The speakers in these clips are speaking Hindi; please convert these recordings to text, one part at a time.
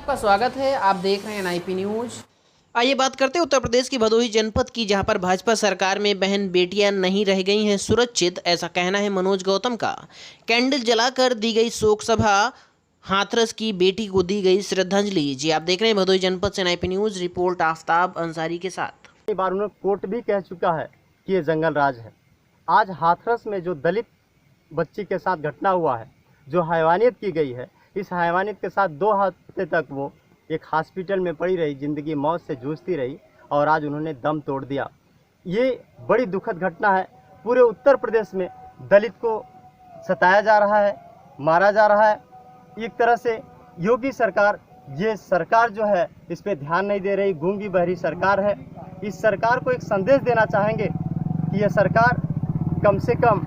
आपका स्वागत है। आप देख रहे हैं एनआईपी न्यूज। आइए बात करते हैं उत्तर प्रदेश की भदोही जनपद की, जहां पर भाजपा सरकार में बहन बेटियां नहीं रह गई हैं सुरक्षित, ऐसा कहना है मनोज गौतम का। कैंडल जलाकर दी गई शोक सभा, हाथरस की बेटी को दी गई श्रद्धांजलि। जी आप देख रहे हैं भदोही जनपद से NIP news, report Aftab Ansari के साथ। कई बार उन्होंने कोर्ट भी कह चुका है कि ये जंगल राज है। आज हाथरस में जो दलित बच्ची के साथ घटना हुआ है, जो हैवानियत की गई है, इस हैवानियत के साथ 2 हफ्ते तक वो एक हॉस्पिटल में पड़ी रही, ज़िंदगी मौत से जूझती रही और आज उन्होंने दम तोड़ दिया। ये बड़ी दुखद घटना है। पूरे उत्तर प्रदेश में दलित को सताया जा रहा है, मारा जा रहा है। एक तरह से योगी सरकार, ये सरकार जो है इस पे ध्यान नहीं दे रही, गूंगी बहरी सरकार है। इस सरकार को एक संदेश देना चाहेंगे कि यह सरकार कम से कम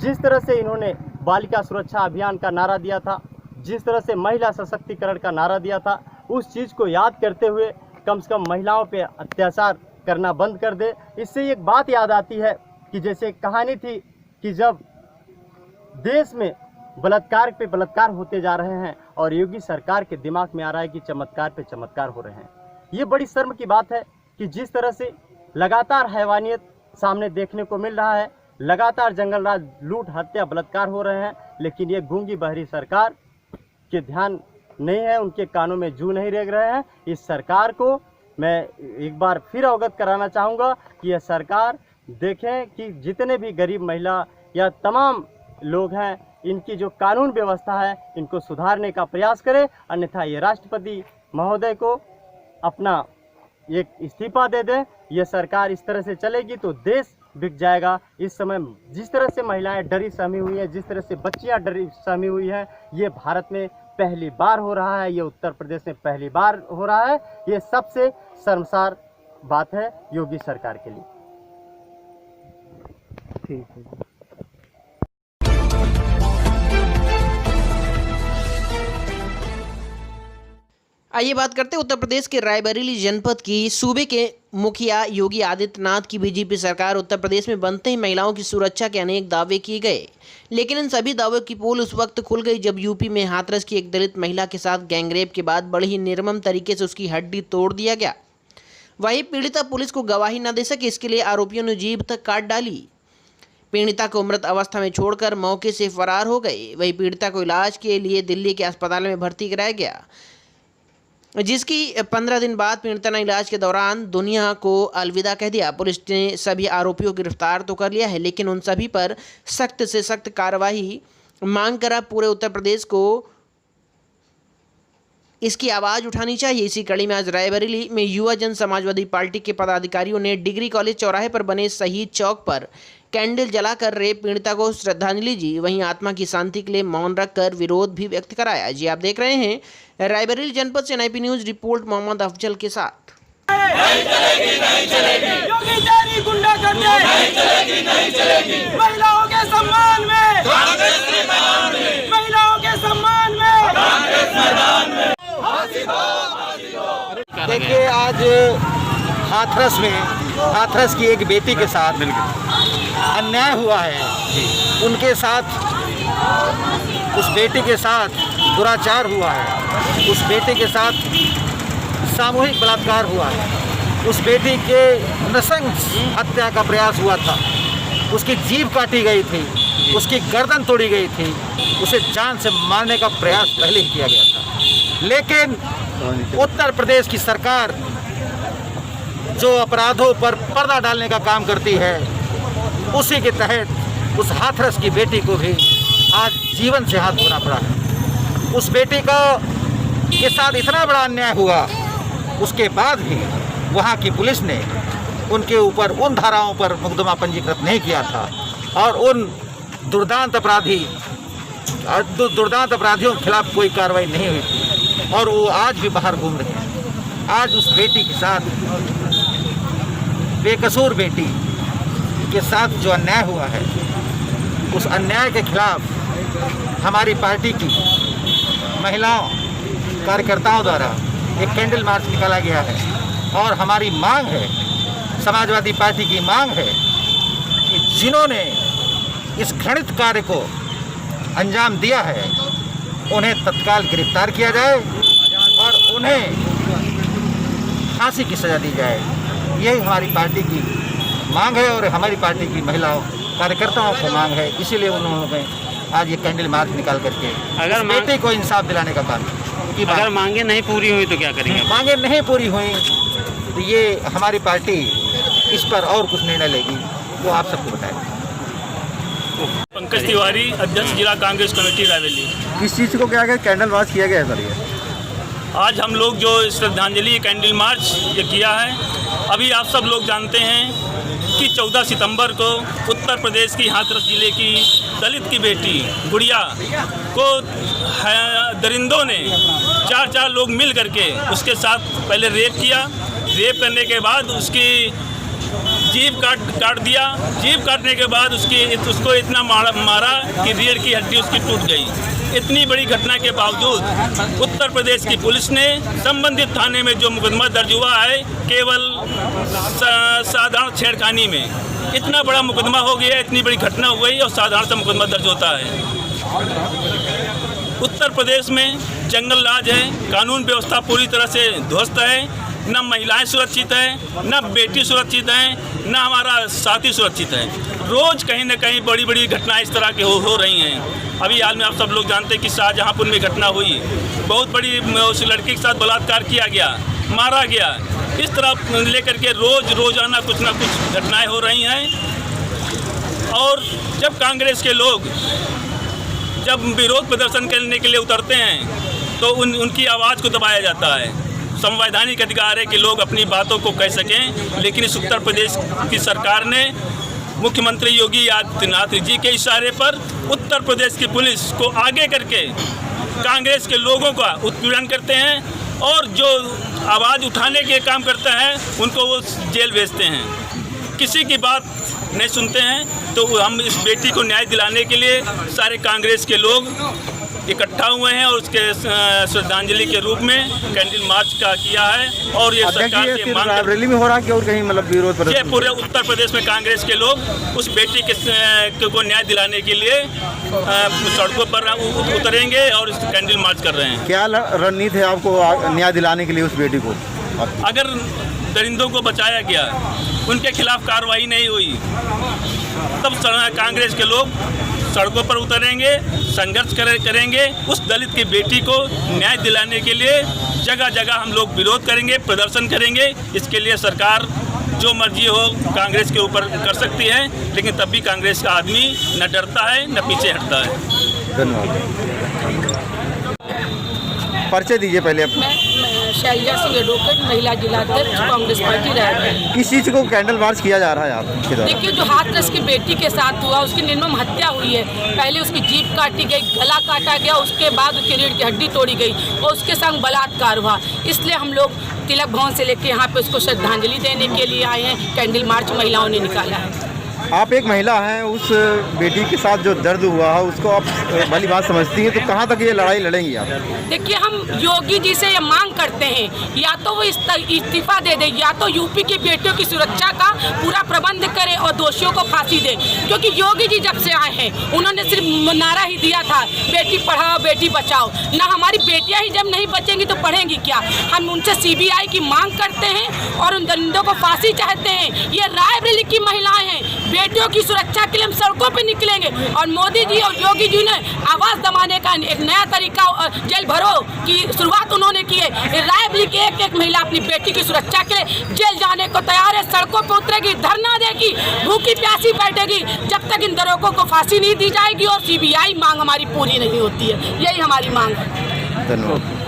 जिस तरह से इन्होंने बालिका सुरक्षा अभियान का नारा दिया था, जिस तरह से महिला सशक्तिकरण का नारा दिया था, उस चीज़ को याद करते हुए कम से कम महिलाओं पे अत्याचार करना बंद कर दे। इससे एक बात याद आती है कि जैसे कहानी थी कि जब देश में बलात्कार पे बलात्कार होते जा रहे हैं और योगी सरकार के दिमाग में आ रहा है कि चमत्कार पे चमत्कार हो रहे हैं। ये बड़ी शर्म की बात है कि जिस तरह से लगातार हैवानियत सामने देखने को मिल रहा है, लगातार जंगल राज, लूट, हत्या, बलात्कार हो रहे हैं, लेकिन ये गूंगी बहरी सरकार के ध्यान नहीं है, उनके कानों में जू नहीं रेंग रहे हैं। इस सरकार को मैं एक बार फिर अवगत कराना चाहूँगा कि यह सरकार देखें कि जितने भी गरीब महिला या तमाम लोग हैं, इनकी जो कानून व्यवस्था है, इनको सुधारने का प्रयास करें, अन्यथा ये राष्ट्रपति महोदय को अपना एक इस्तीफा दे दें। यह सरकार इस तरह से चलेगी तो देश बिक जाएगा। इस समय जिस तरह से महिलाएं डरी सहमी हुई हैं, जिस तरह से बच्चियां डरी सहमी हुई हैं, ये भारत में पहली बार हो रहा है, ये उत्तर प्रदेश में पहली बार हो रहा है। ये सबसे शर्मसार बात है योगी सरकार के लिए। ठीक है। आइए बात करते हैं उत्तर प्रदेश के रायबरेली जनपद की। सूबे के मुखिया योगी आदित्यनाथ की बीजेपी सरकार उत्तर प्रदेश में बनते ही महिलाओं की सुरक्षा के अनेक दावे किए गए, लेकिन इन सभी दावों की पोल उस वक्त खुल गई जब यूपी में हाथरस की एक दलित महिला के साथ गैंगरेप के बाद बड़ी ही निर्मम तरीके से उसकी हड्डी तोड़ दिया गया। वहीं पीड़िता पुलिस को गवाही न दे सके, इसके लिए आरोपियों ने जीभ तक काट डाली। पीड़िता को मृत अवस्था में छोड़कर मौके से फरार हो गए। वहीं पीड़िता को इलाज के लिए दिल्ली के अस्पताल में भर्ती कराया गया, जिसकी 15 दिन बाद पीड़िता ने इलाज के दौरान दुनिया को अलविदा कह दिया। पुलिस ने सभी आरोपियों को गिरफ्तार तो कर लिया है, लेकिन उन सभी पर सख्त से सख्त कार्रवाई मांग कर अब पूरे उत्तर प्रदेश को इसकी आवाज़ उठानी चाहिए। इसी कड़ी में आज रायबरेली में युवा जन समाजवादी पार्टी के पदाधिकारियों ने डिग्री कॉलेज चौराहे पर बने शहीद चौक पर कैंडल जलाकर रेप पीड़िता को श्रद्धांजलि दी। वहीं आत्मा की शांति के लिए मौन रखकर विरोध भी व्यक्त कराया। जी आप देख रहे हैं रायबरेली जनपद से NIP news, report Mohammad Afzal के साथ। नहीं चलेगी, नहीं चलेगी, योगी जारी गुंडागर्दी नहीं चलेगी, नहीं चलेगी, महिलाओं के सम्मान में कांग्रेस के मैदान में, महिलाओं के सम्मान में कांग्रेस मैदान में। देखिए, आज हाथरस की एक बेटी के साथ अन्याय हुआ है। उनके साथ, उस बेटी के साथ दुराचार हुआ है, उस बेटी के साथ सामूहिक बलात्कार हुआ है, उस बेटी के नृशंस हत्या का प्रयास हुआ था, उसकी जीभ काटी गई थी, उसकी गर्दन तोड़ी गई थी, उसे जान से मारने का प्रयास पहले ही किया गया था। लेकिन उत्तर प्रदेश की सरकार जो अपराधों पर पर्दा डालने का काम करती है, उसी के तहत उस हाथरस की बेटी को भी आज जीवन से हाथ धोना पड़ा है। उस बेटी का के साथ इतना बड़ा अन्याय हुआ, उसके बाद भी वहाँ की पुलिस ने उनके ऊपर उन धाराओं पर मुकदमा पंजीकृत नहीं किया था और उन दुर्दांत अपराधियों के खिलाफ कोई कार्रवाई नहीं हुई थी और वो आज भी बाहर घूम रहे हैं। आज उस बेटी के साथ, बेकसूर बेटी के साथ जो अन्याय हुआ है, उस अन्याय के खिलाफ हमारी पार्टी की महिलाओं कार्यकर्ताओं द्वारा एक कैंडल मार्च निकाला गया है और हमारी मांग है, समाजवादी पार्टी की मांग है कि जिन्होंने इस घृणित कार्य को अंजाम दिया है उन्हें तत्काल गिरफ्तार किया जाए और उन्हें फांसी की सज़ा दी जाए। यही हमारी पार्टी की मांग है और हमारी पार्टी की महिलाओं कार्यकर्ताओं की मांग है। इसीलिए उन्होंने आज ये कैंडल मार्च निकाल करके अगर बेटे को इंसाफ दिलाने का काम की। अगर मांगे नहीं पूरी हुई तो क्या करेंगे? मांगे नहीं पूरी हुई तो ये हमारी पार्टी इस पर और कुछ निर्णय लेगी, वो आप सबको बताएगी। पंकज तिवारी, अध्यक्ष जिला कांग्रेस कमेटी रायबरेली। किस चीज़ को क्या कैंडल मार्च किया गया है सर? ये आज हम लोग जो श्रद्धांजलि कैंडल मार्च ये किया है, अभी आप सब लोग जानते हैं कि 14 सितंबर को उत्तर प्रदेश की हाथरस जिले की दलित की बेटी गुड़िया को दरिंदों ने 4 लोग मिल करके उसके साथ पहले रेप किया। रेप करने के बाद उसकी जीभ काट दिया। जीभ काटने के बाद उसको इतना मारा कि रीढ़ की हड्डी उसकी टूट गई। इतनी बड़ी घटना के बावजूद उत्तर प्रदेश की पुलिस ने संबंधित थाने में जो मुकदमा दर्ज हुआ है केवल साधारण छेड़खानी में, इतना बड़ा मुकदमा हो गया, इतनी बड़ी घटना हो गई और साधारण सा मुकदमा दर्ज होता है। उत्तर प्रदेश में जंगल राज है, कानून व्यवस्था पूरी तरह से ध्वस्त है। न महिलाएं सुरक्षित हैं, न बेटी सुरक्षित हैं, न हमारा साथी सुरक्षित है। रोज़ कहीं न कहीं बड़ी बड़ी घटनाएं इस तरह की हो रही हैं। अभी हाल में आप सब लोग जानते हैं कि शाहजहांपुर में घटना हुई, बहुत बड़ी उस लड़की के साथ बलात्कार किया गया, मारा गया। इस तरह लेकर के रोज़ाना कुछ ना कुछ घटनाएं हो रही हैं। और जब कांग्रेस के लोग जब विरोध प्रदर्शन करने के लिए उतरते हैं तो उनकी आवाज़ को दबाया जाता है। संवैधानिक अधिकार है कि लोग अपनी बातों को कह सकें, लेकिन इस उत्तर प्रदेश की सरकार ने मुख्यमंत्री योगी आदित्यनाथ जी के इशारे पर उत्तर प्रदेश की पुलिस को आगे करके कांग्रेस के लोगों का उत्पीड़न करते हैं और जो आवाज़ उठाने के काम करते हैं उनको वो जेल भेजते हैं। किसी की बात नहीं सुनते हैं। तो हम इस बेटी को न्याय दिलाने के लिए सारे कांग्रेस के लोग इकट्ठा हुए हैं और उसके श्रद्धांजलि के रूप में कैंडल मार्च का किया है। और ये सरकार की मांग रायबरेली में हो रहा है कि और कहीं मतलब विरोध प्रदर्शन? ये पूरे उत्तर प्रदेश में कांग्रेस के लोग उस बेटी के को न्याय दिलाने के लिए सड़कों पर उतरेंगे और इस कैंडल मार्च कर रहे हैं। क्या रणनीति है आपको न्याय दिलाने के लिए उस बेटी को? अगर दरिंदों को बचाया गया, उनके खिलाफ कार्रवाई नहीं हुई, तब कांग्रेस के लोग सड़कों पर उतरेंगे, संघर्ष करेंगे। उस दलित की बेटी को न्याय दिलाने के लिए जगह जगह हम लोग विरोध करेंगे, प्रदर्शन करेंगे। इसके लिए सरकार जो मर्जी हो कांग्रेस के ऊपर कर सकती है, लेकिन तब भी कांग्रेस का आदमी न डरता है न पीछे हटता है। धन्यवाद। परिचय दीजिए पहले अपना। शैलजा सिंह एडवोकेट, महिला जिला अध्यक्ष, कांग्रेस पार्टी रायबरेली। किस चीज़ को कैंडल मार्च किया जा रहा है आपके द्वारा? देखिए, जो हाथरस की बेटी के साथ हुआ, उसकी निर्मम हत्या हुई है। पहले उसकी जीभ काटी गई, गला काटा गया, उसके बाद उसकी रीढ़ की हड्डी तोड़ी गई और उसके संग बलात्कार हुआ। इसलिए हम लोग तिलक भवन से लेकर यहाँ पे उसको श्रद्धांजलि देने के लिए आए हैं। कैंडल मार्च महिलाओं ने निकाला है। आप एक महिला हैं, उस बेटी के साथ जो दर्द हुआ है उसको आप भली बात समझती हैं, तो कहाँ तक ये लड़ाई लड़ेंगी आप? देखिए, हम योगी जी से ये मांग करते हैं, या तो वो इस्तीफा दे दे, या तो यूपी की बेटियों की सुरक्षा का पूरा प्रबंध करे और दोषियों को फांसी दे। क्योंकि योगी जी जब से आए हैं उन्होंने सिर्फ नारा ही दिया था, बेटी पढ़ाओ बेटी बचाओ। ना हमारी बेटियां ही जब नहीं बचेंगी तो पढ़ेंगी क्या? हम उनसे CBI की मांग करते हैं और उन दरिंदों को फांसी चाहते हैं। ये रायबरेली की महिलाएं हैं, बेटियों की सुरक्षा के लिए हम सड़कों पे निकलेंगे। और मोदी जी और योगी जी ने आवाज़ दबाने का एक नया तरीका जेल भरो की शुरुआत उन्होंने की है। रायबरेली की एक महिला अपनी बेटी की सुरक्षा के लिए जेल जाने को तैयार है, सड़कों पर उतरेगी, धरना देगी, भूखी प्यासी बैठेगी जब तक इन दरोगों को फांसी नहीं दी जाएगी और CBI मांग हमारी पूरी नहीं होती है। यही हमारी मांग है। धन्यवाद।